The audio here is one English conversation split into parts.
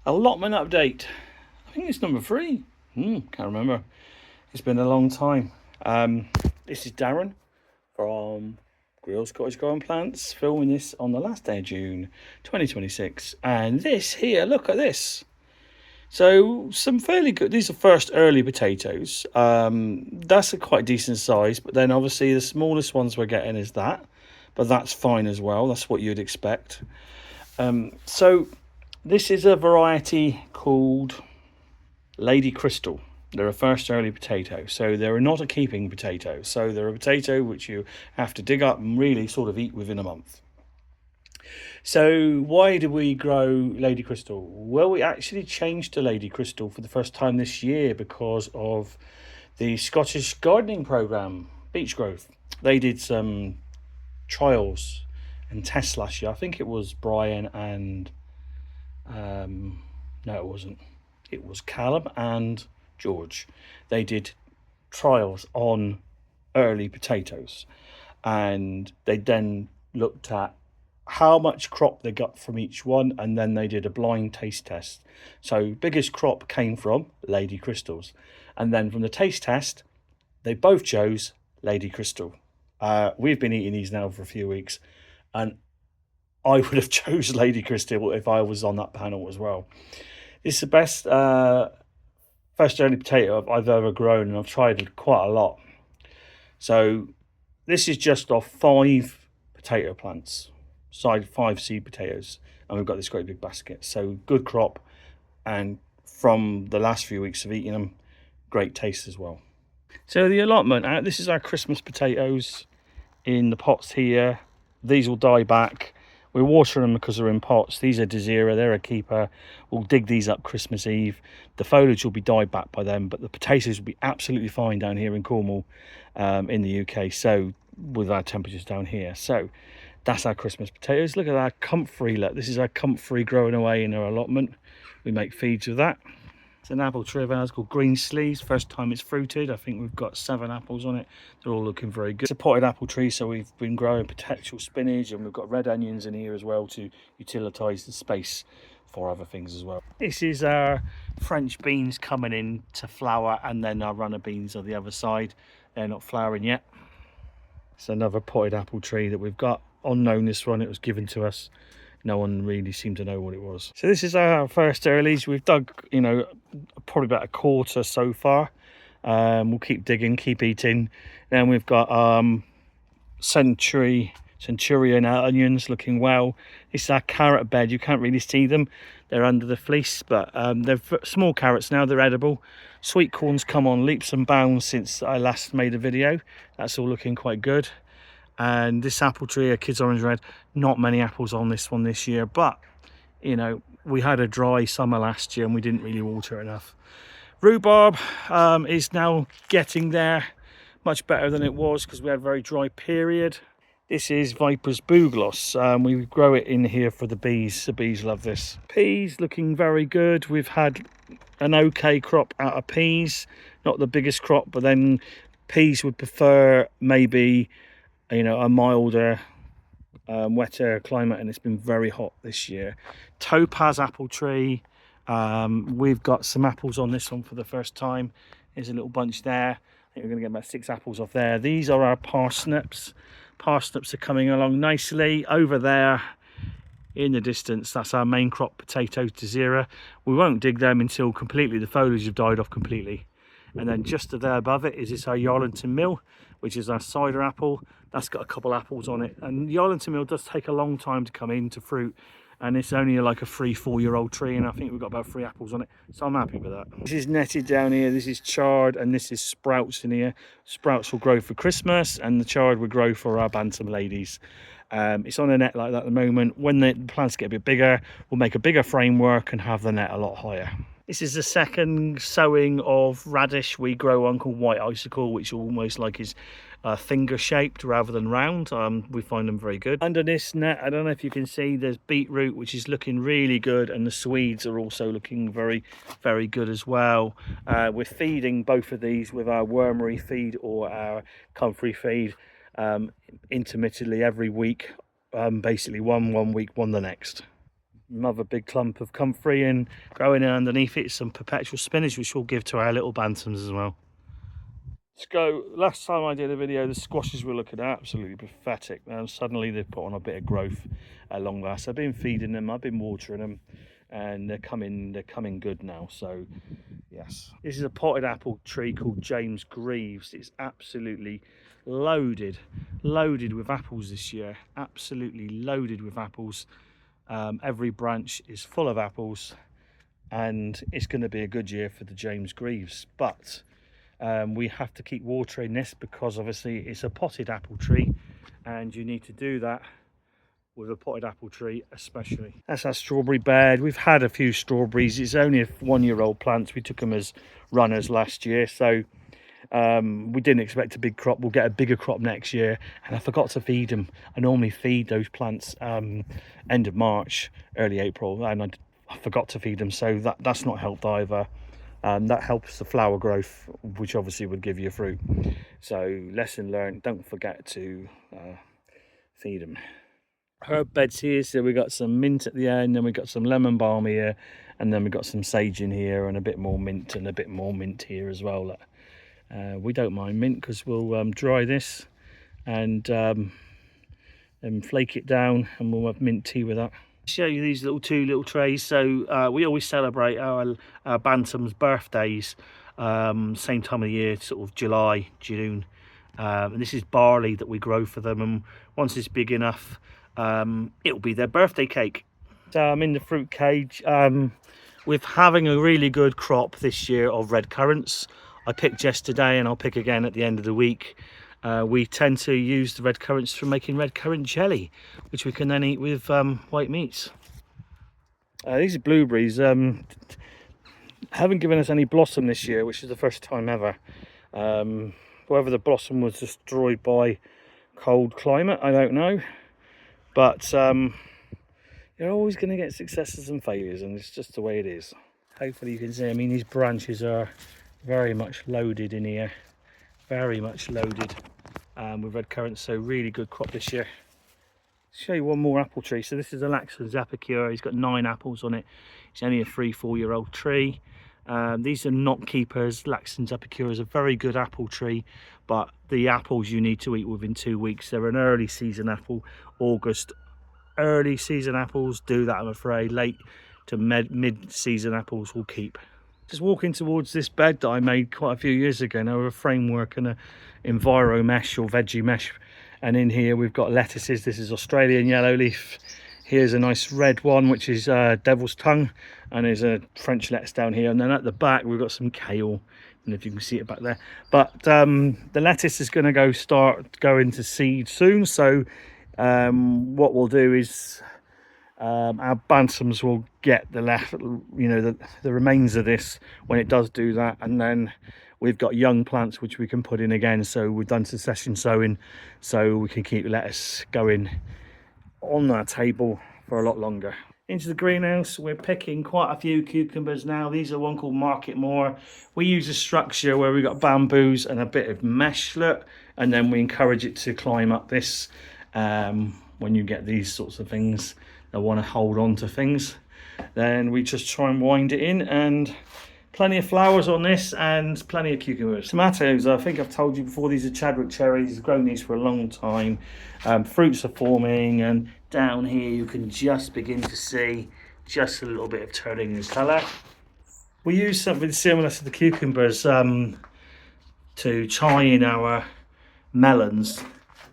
Allotment update. I think it's number 3. Can't remember. It's been a long time. This is Darren from Grill's Cottage Garden Plants, filming this on the last day of June 2026. And this here, look at this. So some fairly good, these are first early potatoes. That's a quite decent size, but then obviously the smallest ones we're getting is that. But that's fine as well. That's what you'd expect. So this is a variety called Lady Crystal. They're a first early potato, so they're not a keeping potato. So they're a potato which you have to dig up and really sort of eat within a month. So why do we grow Lady Crystal? Well, we actually changed to Lady Crystal for the first time this year because of the Scottish gardening programme, Beech Growth. They did some trials and tests last year. I think it was Brian and no, it wasn't. It was Callum and George. They did trials on early potatoes, and they then looked at how much crop they got from each one, and then they did a blind taste test. So biggest crop came from Lady Crystals, and then from the taste test they both chose Lady Crystal. We've been eating these now for a few weeks, and I would have chose Lady Crystal if I was on that panel as well. This is the best first early potato I've ever grown, and I've tried quite a lot. So this is just off 5 potato plants, 5 seed potatoes, and we've got this great big basket. So good crop, and from the last few weeks of eating them, great taste as well. So the allotment, this is our Christmas potatoes in the pots here. These will die back. We're watering them because they're in pots. These are Desira, they're a keeper. We'll dig these up Christmas Eve. The foliage will be dyed back by then, but the potatoes will be absolutely fine down here in Cornwall, in the UK, so with our temperatures down here. So that's our Christmas potatoes. Look at that comfrey. Look, this is our comfrey growing away in our allotment. We make feeds with that. It's an apple tree of ours called Green Sleeves. First time it's fruited. I think we've got 7 apples on it. They're all looking very good. It's a potted apple tree, so we've been growing potential spinach, and we've got red onions in here as well to utilise the space for other things as well. This is our French beans coming in to flower, and then our runner beans are the other side. They're not flowering yet. It's another potted apple tree that we've got. Unknown, this one, it was given to us. No one really seemed to know what it was. So this is our first earlies. We've dug, probably about a quarter so far. We'll keep digging, keep eating. Then we've got centurion onions looking well. This is our carrot bed. You can't really see them. They're under the fleece, but they're small carrots now. They're edible. Sweet corn's come on leaps and bounds since I last made a video. That's all looking quite good. And this apple tree, a Kids Orange Red, not many apples on this one this year, but we had a dry summer last year and we didn't really water enough. Rhubarb is now getting there, much better than it was because we had a very dry period. This is Viper's Bugloss. We grow it in here for the bees. The bees love this. Peas looking very good. We've had an okay crop out of peas, not the biggest crop, but then peas would prefer maybe a milder, wetter climate, and it's been very hot this year. Topaz apple tree. We've got some apples on this one for the first time. There's a little bunch there. I think we're going to get about 6 apples off there. These are our parsnips. Parsnips are coming along nicely. Over there in the distance, that's our main crop potatoes, Desira. We won't dig them until completely the foliage have died off completely. And then just there above it is this our Yarlington Mill, which is our cider apple. That's got a couple apples on it, and Yarlington Mill does take a long time to come into fruit, and it's only like a 3-4 year old tree, and I think we've got about 3 apples on it, so I'm happy with that. This is netted down here. This is chard, and this is sprouts in here. Sprouts will grow for Christmas, and the chard will grow for our bantam ladies. It's on a net like that at the moment. When the plants get a bit bigger, we'll make a bigger framework and have the net a lot higher. This is the second sowing of radish we grow on, called White Icicle, which almost like is finger shaped rather than round. We find them very good. Under this net, I don't know if you can see, there's beetroot, which is looking really good, and the Swedes are also looking very, very good as well. We're feeding both of these with our wormery feed or our comfrey feed intermittently every week, basically one week, one the next. Another big clump of comfrey, and growing underneath it some perpetual spinach, which we'll give to our little bantams as well. Let's go. Last time I did a video, the squashes were looking absolutely pathetic. Now suddenly they've put on a bit of growth at long last. I've been feeding them, I've been watering them, and they're coming good now. So yes, this is a potted apple tree called James Greaves. It's absolutely loaded with apples this year. Absolutely loaded with apples. Every branch is full of apples, and it's going to be a good year for the James Greaves. But we have to keep watering this because obviously it's a potted apple tree, and you need to do that with a potted apple tree especially. That's our strawberry bed. We've had a few strawberries. It's only a 1-year-old plants. We took them as runners last year, so we didn't expect a big crop. We'll get a bigger crop next year, and I forgot to feed them. I normally feed those plants end of March, early April, and I forgot to feed them, so that's not helped either. That helps the flower growth, which obviously would give you fruit. So lesson learned, don't forget to feed them. Herb beds here, so we got some mint at the end, then we got some lemon balm here, and then we got some sage in here, and a bit more mint, and a bit more mint here as well. We don't mind mint because we'll dry this and flake it down, and we'll have mint tea with that. Show you these two little trays. So we always celebrate our bantams' birthdays same time of year, sort of July, June, and this is barley that we grow for them, and once it's big enough, it'll be their birthday cake. So I'm in the fruit cage. We're having a really good crop this year of red currants. I picked yesterday, and I'll pick again at the end of the week. We tend to use the red currants for making red currant jelly, which we can then eat with white meats. These are blueberries. Haven't given us any blossom this year, which is the first time ever. Whether the blossom was destroyed by cold climate, I don't know. But you're always going to get successes and failures, and it's just the way it is. Hopefully you can see, I mean, these branches are very much loaded in here. Very much loaded with red currants, so really good crop this year. Show you one more apple tree. So this is a Laxus Epicure. He's got 9 apples on it. It's only a 3-4-year-old tree. These are not keepers. Laxus Epicure is a very good apple tree, but the apples you need to eat within 2 weeks. They're an early season apple, August. Early season apples do that, I'm afraid. Late to mid season apples will keep. Just walking towards this bed that I made quite a few years ago now, with a framework and a enviro mesh or veggie mesh, and in here we've got lettuces. This is Australian yellow leaf. Here's a nice red one, which is devil's tongue, and there's a French lettuce down here, and then at the back we've got some kale, and if you can see it back there. But the lettuce is going to start going to seed soon, so what we'll do is our bantams will get the remains of this when it does do that, and then we've got young plants which we can put in again. So we've done succession sowing, so we can keep lettuce going on our table for a lot longer. Into the greenhouse, we're picking quite a few cucumbers now. These are one called Market More. We use a structure where we've got bamboos and a bit of mesh, look, and then we encourage it to climb up this. When you get these sorts of things, they want to hold on to things, then we just try and wind it in, and plenty of flowers on this and plenty of cucumbers. Tomatoes, I think I've told you before, these are Chadwick cherries. I've grown these for a long time. Fruits are forming, and down here you can just begin to see just a little bit of turning in colour. We use something similar to the cucumbers to tie in our melons,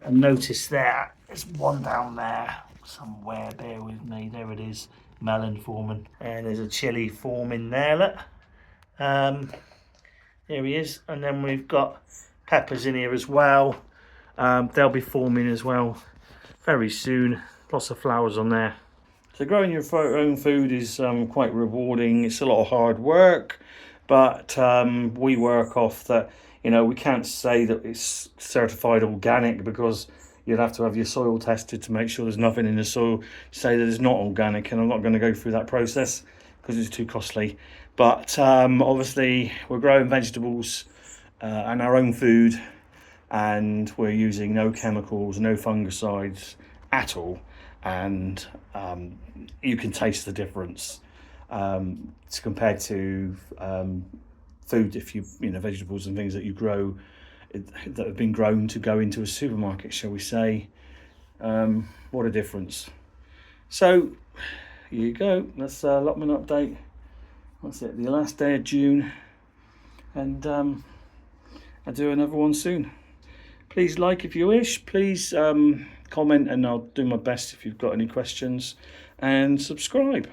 and notice there's one down there somewhere, bear with me, there it is, melon forming, and there's a chili forming there, look. There he is, and then we've got peppers in here as well. They'll be forming as well very soon. Lots of flowers on there. So growing your own food is quite rewarding. It's a lot of hard work, but we work off that, we can't say that it's certified organic, because you'd have to have your soil tested to make sure there's nothing in the soil to say that it's not organic, and I'm not going to go through that process because it's too costly. But obviously we're growing vegetables and our own food, and we're using no chemicals, no fungicides at all, and you can taste the difference compared to food. If you know, vegetables and things that you grow that have been grown to go into a supermarket, shall we say. What a difference. So here you go, that's allotment update. That's it, the last day of June, and I'll do another one soon. Please like if you wish, please comment, and I'll do my best if you've got any questions, and subscribe.